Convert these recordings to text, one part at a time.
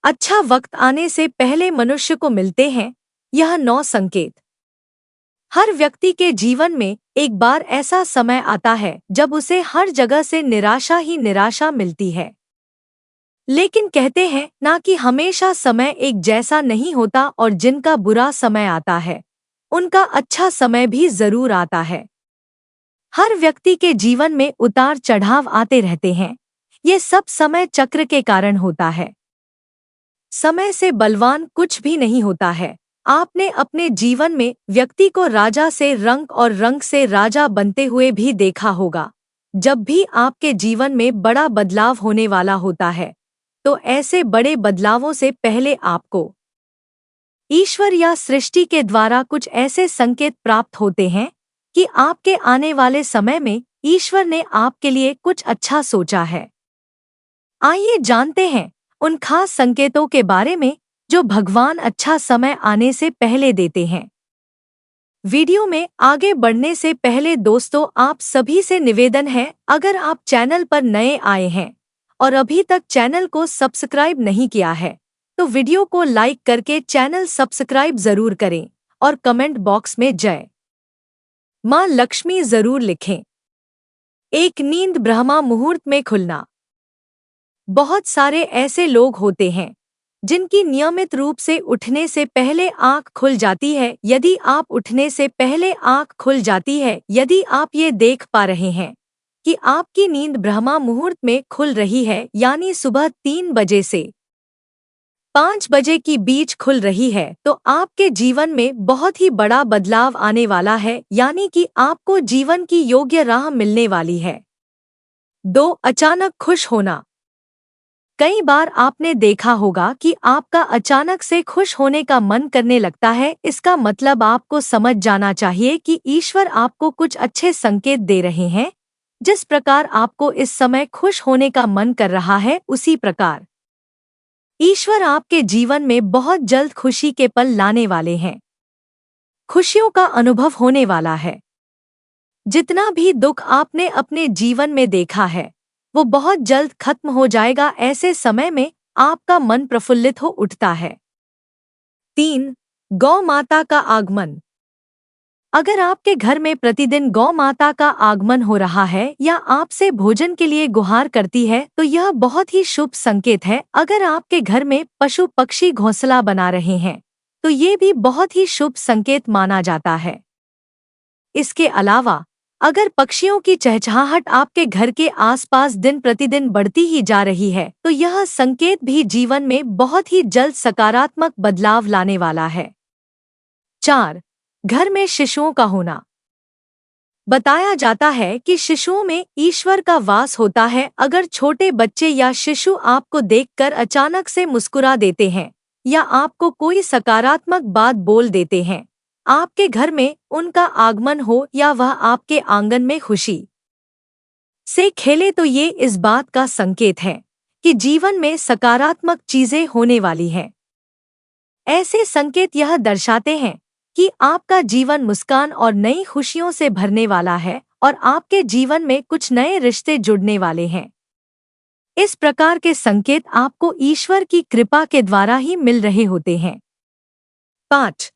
अच्छा वक्त आने से पहले मनुष्य को मिलते हैं यह 9 संकेत। हर व्यक्ति के जीवन में एक बार ऐसा समय आता है जब उसे हर जगह से निराशा ही निराशा मिलती है। लेकिन कहते हैं ना कि हमेशा समय एक जैसा नहीं होता और जिनका बुरा समय आता है उनका अच्छा समय भी जरूर आता है। हर व्यक्ति के जीवन में उतार चढ़ाव आते रहते हैं। ये सब समय चक्र के कारण होता है। समय से बलवान कुछ भी नहीं होता है। आपने अपने जीवन में व्यक्ति को राजा से रंक और रंक से राजा बनते हुए भी देखा होगा। जब भी आपके जीवन में बड़ा बदलाव होने वाला होता है तो ऐसे बड़े बदलावों से पहले आपको ईश्वर या सृष्टि के द्वारा कुछ ऐसे संकेत प्राप्त होते हैं कि आपके आने वाले समय में ईश्वर ने आपके लिए कुछ अच्छा सोचा है। आइए जानते हैं उन खास संकेतों के बारे में जो भगवान अच्छा समय आने से पहले देते हैं। वीडियो में आगे बढ़ने से पहले दोस्तों आप सभी से निवेदन है, अगर आप चैनल पर नए आए हैं और अभी तक चैनल को सब्सक्राइब नहीं किया है तो वीडियो को लाइक करके चैनल सब्सक्राइब जरूर करें और कमेंट बॉक्स में जय मां लक्ष्मी जरूर लिखें। एक नींद ब्रह्मा मुहूर्त में खुलना। बहुत सारे ऐसे लोग होते हैं जिनकी नियमित रूप से उठने से पहले आंख खुल जाती है। यदि आप उठने से पहले आंख खुल जाती है, यदि आप ये देख पा रहे हैं कि आपकी नींद ब्रह्मा मुहूर्त में खुल रही है यानी सुबह 3 बजे से 5 बजे की बीच खुल रही है तो आपके जीवन में बहुत ही बड़ा बदलाव आने वाला है, यानी कि आपको जीवन की योग्य राह मिलने वाली है। 2. अचानक खुश होना। कई बार आपने देखा होगा कि आपका अचानक से खुश होने का मन करने लगता है। इसका मतलब आपको समझ जाना चाहिए कि ईश्वर आपको कुछ अच्छे संकेत दे रहे हैं। जिस प्रकार आपको इस समय खुश होने का मन कर रहा है उसी प्रकार ईश्वर आपके जीवन में बहुत जल्द खुशी के पल लाने वाले हैं। खुशियों का अनुभव होने वाला है। जितना भी दुख आपने अपने जीवन में देखा है वो बहुत जल्द खत्म हो जाएगा। ऐसे समय में आपका मन प्रफुल्लित हो उठता है। 3. गौ माता का आगमन। अगर आपके घर में प्रतिदिन गौ माता का आगमन हो रहा है या आपसे भोजन के लिए गुहार करती है तो यह बहुत ही शुभ संकेत है। अगर आपके घर में पशु पक्षी घोंसला बना रहे हैं तो ये भी बहुत ही शुभ संकेत माना जाता है। इसके अलावा अगर पक्षियों की चहचहाहट आपके घर के आसपास दिन प्रतिदिन बढ़ती ही जा रही है तो यह संकेत भी जीवन में बहुत ही जल्द सकारात्मक बदलाव लाने वाला है। 4. घर में शिशुओं का होना। बताया जाता है कि शिशुओं में ईश्वर का वास होता है। अगर छोटे बच्चे या शिशु आपको देखकर अचानक से मुस्कुरा देते हैं या आपको कोई सकारात्मक बात बोल देते हैं, आपके घर में उनका आगमन हो या वह आपके आंगन में खुशी से खेले तो ये इस बात का संकेत है कि जीवन में सकारात्मक चीजें होने वाली हैं। ऐसे संकेत यह दर्शाते हैं कि आपका जीवन मुस्कान और नई खुशियों से भरने वाला है और आपके जीवन में कुछ नए रिश्ते जुड़ने वाले हैं। इस प्रकार के संकेत आपको ईश्वर की कृपा के द्वारा ही मिल रहे होते हैं। 5.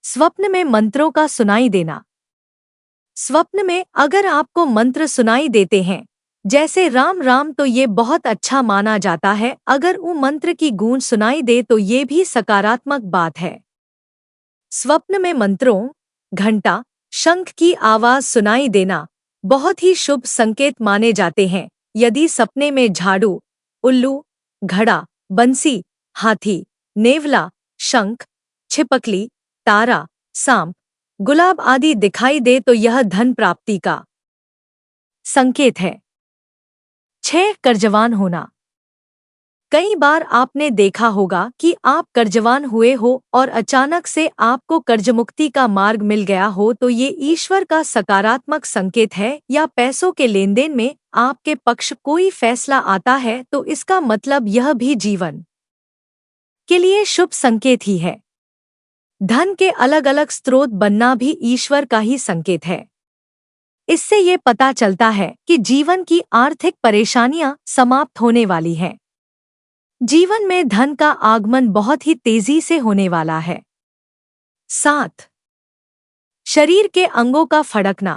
स्वप्न में मंत्रों का सुनाई देना। स्वप्न में अगर आपको मंत्र सुनाई देते हैं जैसे राम राम तो ये बहुत अच्छा माना जाता है। अगर वो मंत्र की गूंज सुनाई दे तो ये भी सकारात्मक बात है। स्वप्न में मंत्रों, घंटा, शंख की आवाज सुनाई देना बहुत ही शुभ संकेत माने जाते हैं। यदि सपने में झाड़ू, उल्लू, घड़ा, बंसी, हाथी, नेवला, शंख, छिपकली, तारा, सांप, गुलाब आदि दिखाई दे तो यह धन प्राप्ति का संकेत है। 6. कर्जवान होना। कई बार आपने देखा होगा कि आप कर्जवान हुए हो और अचानक से आपको कर्जमुक्ति का मार्ग मिल गया हो तो ये ईश्वर का सकारात्मक संकेत है। या पैसों के लेनदेन में आपके पक्ष कोई फैसला आता है तो इसका मतलब यह भी जीवन के लिए शुभ संकेत ही है। धन के अलग अलग स्रोत बनना भी ईश्वर का ही संकेत है। इससे ये पता चलता है कि जीवन की आर्थिक परेशानियां समाप्त होने वाली हैं। जीवन में धन का आगमन बहुत ही तेजी से होने वाला है। 7. शरीर के अंगों का फड़कना।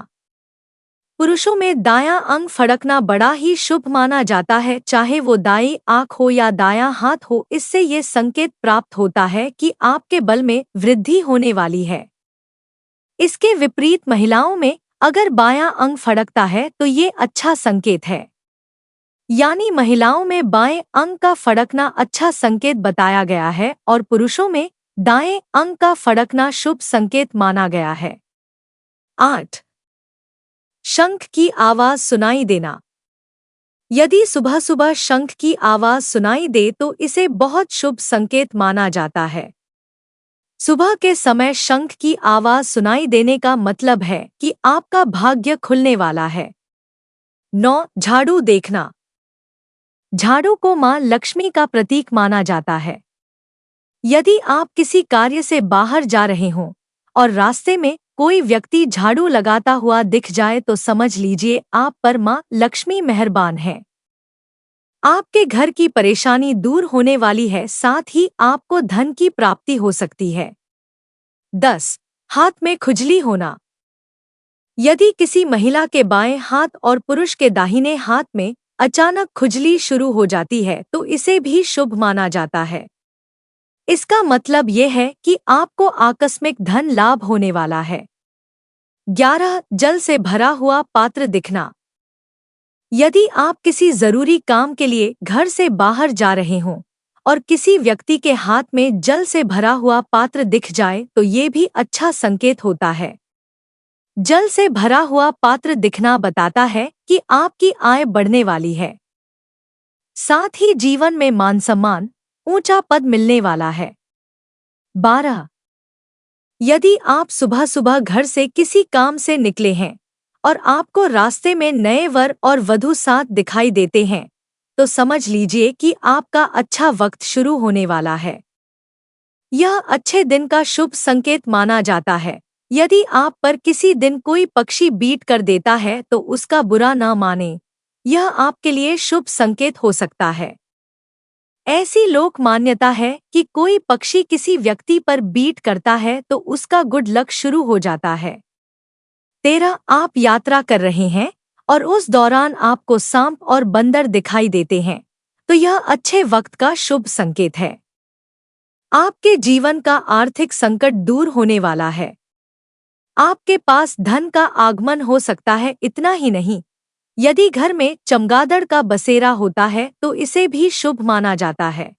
पुरुषों में दायां अंग फड़कना बड़ा ही शुभ माना जाता है, चाहे वो दाईं आंख हो या दायां हाथ हो। इससे ये संकेत प्राप्त होता है कि आपके बल में वृद्धि होने वाली है। इसके विपरीत महिलाओं में अगर बायां अंग फड़कता है तो ये अच्छा संकेत है। यानी महिलाओं में बाएं अंग का फड़कना अच्छा संकेत बताया गया है और पुरुषों में दाएं अंग का फड़कना शुभ संकेत माना गया है। 8. शंख की आवाज सुनाई देना। यदि सुबह सुबह शंख की आवाज सुनाई दे तो इसे बहुत शुभ संकेत माना जाता है। सुबह के समय शंख की आवाज सुनाई देने का मतलब है कि आपका भाग्य खुलने वाला है। 9. झाड़ू देखना। झाड़ू को मां लक्ष्मी का प्रतीक माना जाता है। यदि आप किसी कार्य से बाहर जा रहे हों और रास्ते में कोई व्यक्ति झाड़ू लगाता हुआ दिख जाए तो समझ लीजिए आप पर मां लक्ष्मी मेहरबान है। आपके घर की परेशानी दूर होने वाली है, साथ ही आपको धन की प्राप्ति हो सकती है। 10. हाथ में खुजली होना। यदि किसी महिला के बाएं हाथ और पुरुष के दाहिने हाथ में अचानक खुजली शुरू हो जाती है तो इसे भी शुभ माना जाता है। इसका मतलब ये है कि आपको आकस्मिक धन लाभ होने वाला है। 11. जल से भरा हुआ पात्र दिखना। यदि आप किसी जरूरी काम के लिए घर से बाहर जा रहे हों और किसी व्यक्ति के हाथ में जल से भरा हुआ पात्र दिख जाए तो ये भी अच्छा संकेत होता है। जल से भरा हुआ पात्र दिखना बताता है कि आपकी आय बढ़ने वाली है। साथ ही जीवन में मान सम्मान, ऊंचा पद मिलने वाला है। 12. यदि आप सुबह सुबह घर से किसी काम से निकले हैं और आपको रास्ते में नए वर और वधू साथ दिखाई देते हैं तो समझ लीजिए कि आपका अच्छा वक्त शुरू होने वाला है। यह अच्छे दिन का शुभ संकेत माना जाता है। यदि आप पर किसी दिन कोई पक्षी बीट कर देता है तो उसका बुरा न माने, यह आपके लिए शुभ संकेत हो सकता है। ऐसी लोक मान्यता है कि कोई पक्षी किसी व्यक्ति पर बीट करता है तो उसका गुड लक शुरू हो जाता है। 13. आप यात्रा कर रहे हैं और उस दौरान आपको सांप और बंदर दिखाई देते हैं तो यह अच्छे वक्त का शुभ संकेत है। आपके जीवन का आर्थिक संकट दूर होने वाला है। आपके पास धन का आगमन हो सकता है। इतना ही नहीं, यदि घर में चमगादड़ का बसेरा होता है तो इसे भी शुभ माना जाता है।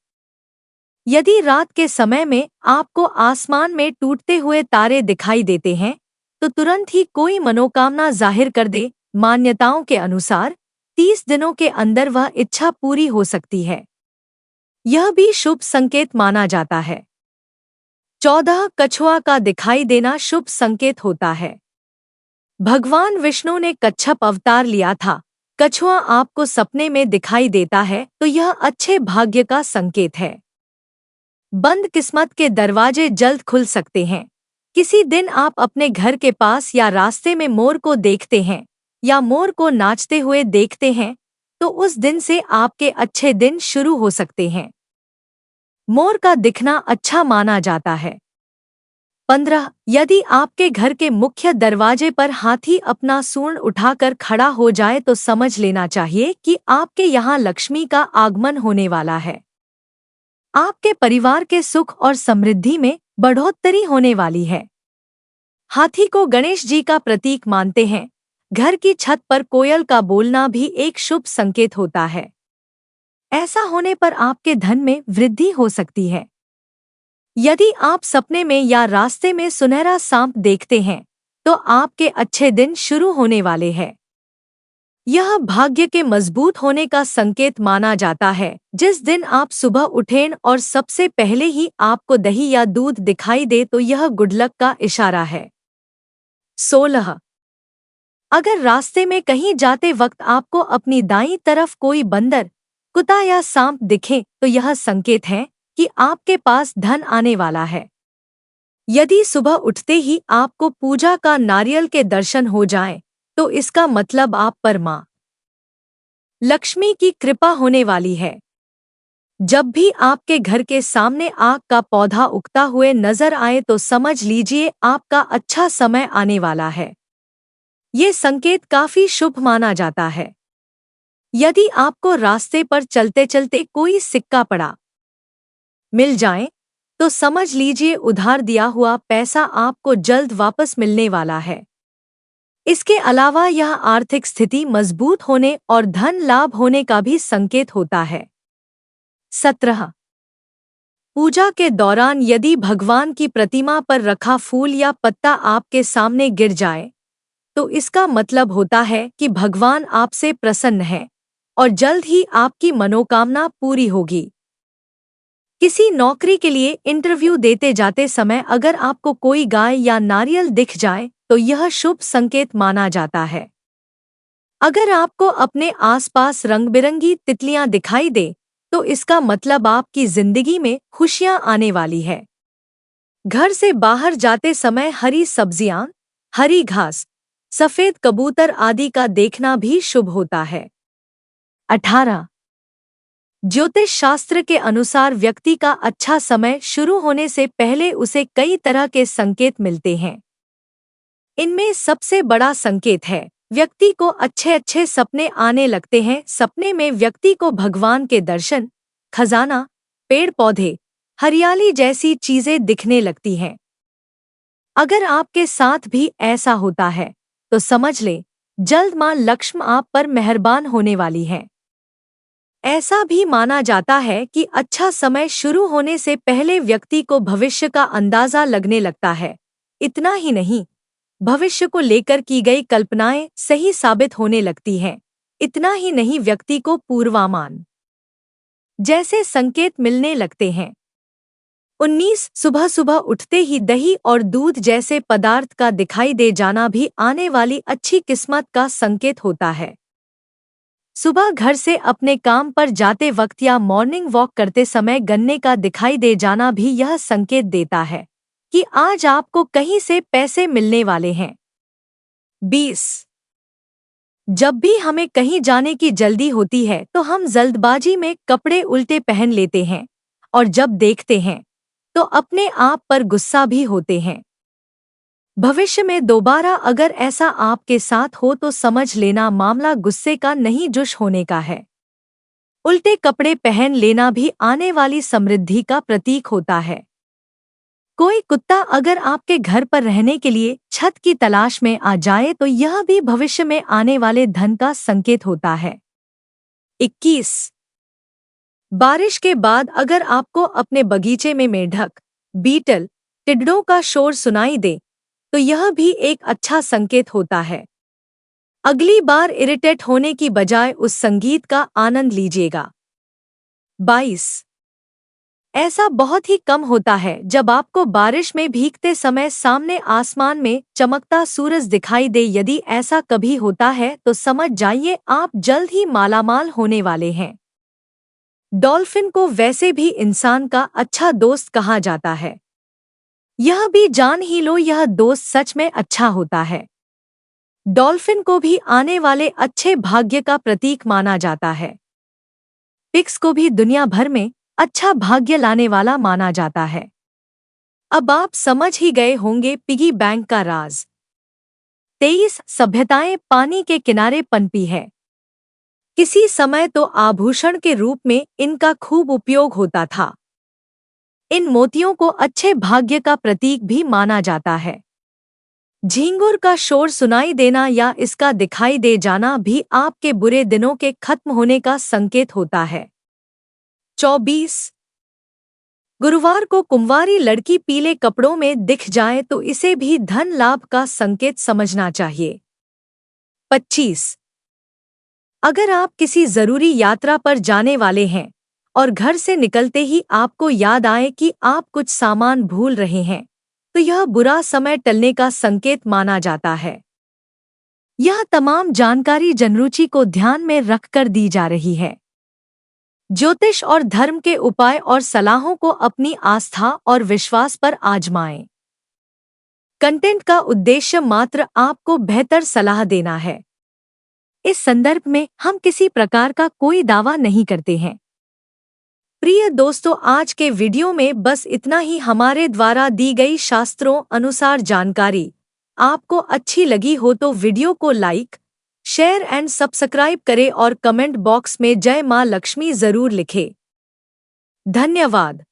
यदि रात के समय में आपको आसमान में टूटते हुए तारे दिखाई देते हैं तो तुरंत ही कोई मनोकामना जाहिर कर दे। मान्यताओं के अनुसार 30 दिनों के अंदर वह इच्छा पूरी हो सकती है। यह भी शुभ संकेत माना जाता है। 14. कछुआ का दिखाई देना शुभ संकेत होता है। भगवान विष्णु ने कच्छप अवतार लिया था। कछुआ आपको सपने में दिखाई देता है तो यह अच्छे भाग्य का संकेत है। बंद किस्मत के दरवाजे जल्द खुल सकते हैं। किसी दिन आप अपने घर के पास या रास्ते में मोर को देखते हैं या मोर को नाचते हुए देखते हैं तो उस दिन से आपके अच्छे दिन शुरू हो सकते हैं। मोर का दिखना अच्छा माना जाता है। 15. यदि आपके घर के मुख्य दरवाजे पर हाथी अपना सूंड उठाकर खड़ा हो जाए तो समझ लेना चाहिए कि आपके यहाँ लक्ष्मी का आगमन होने वाला है। आपके परिवार के सुख और समृद्धि में बढ़ोतरी होने वाली है। हाथी को गणेश जी का प्रतीक मानते हैं। घर की छत पर कोयल का बोलना भी एक शुभ संकेत होता है। ऐसा होने पर आपके धन में वृद्धि हो सकती है। यदि आप सपने में या रास्ते में सुनहरा सांप देखते हैं तो आपके अच्छे दिन शुरू होने वाले हैं। यह भाग्य के मजबूत होने का संकेत माना जाता है। जिस दिन आप सुबह उठें और सबसे पहले ही आपको दही या दूध दिखाई दे तो यह गुड लक का इशारा है। 16. अगर रास्ते में कहीं जाते वक्त आपको अपनी दाईं तरफ कोई बंदर, कुत्ता या सांप दिखे तो यह संकेत है कि आपके पास धन आने वाला है। यदि सुबह उठते ही आपको पूजा का नारियल के दर्शन हो जाएं, तो इसका मतलब आप पर मां लक्ष्मी की कृपा होने वाली है। जब भी आपके घर के सामने आग का पौधा उगता हुए नजर आए तो समझ लीजिए आपका अच्छा समय आने वाला है। ये संकेत काफी शुभ माना जाता है। यदि आपको रास्ते पर चलते चलते कोई सिक्का पड़ा मिल जाए तो समझ लीजिए उधार दिया हुआ पैसा आपको जल्द वापस मिलने वाला है। इसके अलावा यह आर्थिक स्थिति मजबूत होने और धन लाभ होने का भी संकेत होता है। 17 पूजा के दौरान यदि भगवान की प्रतिमा पर रखा फूल या पत्ता आपके सामने गिर जाए तो इसका मतलब होता है कि भगवान आपसे प्रसन्न है और जल्द ही आपकी मनोकामना पूरी होगी। किसी नौकरी के लिए इंटरव्यू देते जाते समय अगर आपको कोई गाय या नारियल दिख जाए तो यह शुभ संकेत माना जाता है। अगर आपको अपने आसपास रंग-बिरंगी तितलियां दिखाई दे तो इसका मतलब आपकी जिंदगी में खुशियां आने वाली है। घर से बाहर जाते समय हरी सब्जियां, हरी घास, सफेद कबूतर आदि का देखना भी शुभ होता है। 18 ज्योतिष शास्त्र के अनुसार व्यक्ति का अच्छा समय शुरू होने से पहले उसे कई तरह के संकेत मिलते हैं। इनमें सबसे बड़ा संकेत है व्यक्ति को अच्छे अच्छे सपने आने लगते हैं। सपने में व्यक्ति को भगवान के दर्शन, खजाना, पेड़ पौधे, हरियाली जैसी चीजें दिखने लगती हैं। अगर आपके साथ भी ऐसा होता है तो समझ लें जल्द मां लक्ष्मी आप पर मेहरबान होने वाली है। ऐसा भी माना जाता है कि अच्छा समय शुरू होने से पहले व्यक्ति को भविष्य का अंदाजा लगने लगता है। इतना ही नहीं, भविष्य को लेकर की गई कल्पनाएं सही साबित होने लगती हैं। इतना ही नहीं, व्यक्ति को पूर्वानुमान जैसे संकेत मिलने लगते हैं। 19 सुबह सुबह उठते ही दही और दूध जैसे पदार्थ का दिखाई दे जाना भी आने वाली अच्छी किस्मत का संकेत होता है। सुबह घर से अपने काम पर जाते वक्त या मॉर्निंग वॉक करते समय गन्ने का दिखाई दे जाना भी यह संकेत देता है कि आज आपको कहीं से पैसे मिलने वाले हैं। 20 जब भी हमें कहीं जाने की जल्दी होती है तो हम जल्दबाजी में कपड़े उल्टे पहन लेते हैं और जब देखते हैं तो अपने आप पर गुस्सा भी होते हैं। भविष्य में दोबारा अगर ऐसा आपके साथ हो तो समझ लेना मामला गुस्से का नहीं, जुश होने का है। उल्टे कपड़े पहन लेना भी आने वाली समृद्धि का प्रतीक होता है। कोई कुत्ता अगर आपके घर पर रहने के लिए छत की तलाश में आ जाए तो यह भी भविष्य में आने वाले धन का संकेत होता है। 21 बारिश के बाद अगर आपको अपने बगीचे में मेंढक, बीटल, टिड्डों का शोर सुनाई दे तो यह भी एक अच्छा संकेत होता है। अगली बार इरिटेट होने की बजाय उस संगीत का आनंद लीजिएगा। 22 ऐसा बहुत ही कम होता है जब आपको बारिश में भीगते समय सामने आसमान में चमकता सूरज दिखाई दे। यदि ऐसा कभी होता है तो समझ जाइए आप जल्द ही मालामाल होने वाले हैं। डॉल्फिन को वैसे भी इंसान का अच्छा दोस्त कहा जाता है। यह भी जान ही लो यह दोस्त सच में अच्छा होता है। डॉल्फिन को भी आने वाले अच्छे भाग्य का प्रतीक माना जाता है। पिग्स को भी दुनिया भर में अच्छा भाग्य लाने वाला माना जाता है। अब आप समझ ही गए होंगे पिगी बैंक का राज। 23 सभ्यताएं पानी के किनारे पनपी है। किसी समय तो आभूषण के रूप में इनका खूब उपयोग होता था। इन मोतियों को अच्छे भाग्य का प्रतीक भी माना जाता है। झींगुर का शोर सुनाई देना या इसका दिखाई दे जाना भी आपके बुरे दिनों के खत्म होने का संकेत होता है। 24 गुरुवार को कुंवारी लड़की पीले कपड़ों में दिख जाए तो इसे भी धन लाभ का संकेत समझना चाहिए। 25 अगर आप किसी जरूरी यात्रा पर जाने वाले हैं और घर से निकलते ही आपको याद आए कि आप कुछ सामान भूल रहे हैं तो यह बुरा समय टलने का संकेत माना जाता है। यह तमाम जानकारी जनरुचि को ध्यान में रखकर दी जा रही है। ज्योतिष और धर्म के उपाय और सलाहों को अपनी आस्था और विश्वास पर आजमाएं। कंटेंट का उद्देश्य मात्र आपको बेहतर सलाह देना है। इस संदर्भ में हम किसी प्रकार का कोई दावा नहीं करते हैं। प्रिय दोस्तों, आज के वीडियो में बस इतना ही। हमारे द्वारा दी गई शास्त्रों अनुसार जानकारी आपको अच्छी लगी हो तो वीडियो को लाइक, शेयर एंड सब्सक्राइब करें और कमेंट बॉक्स में जय मां लक्ष्मी जरूर लिखें। धन्यवाद।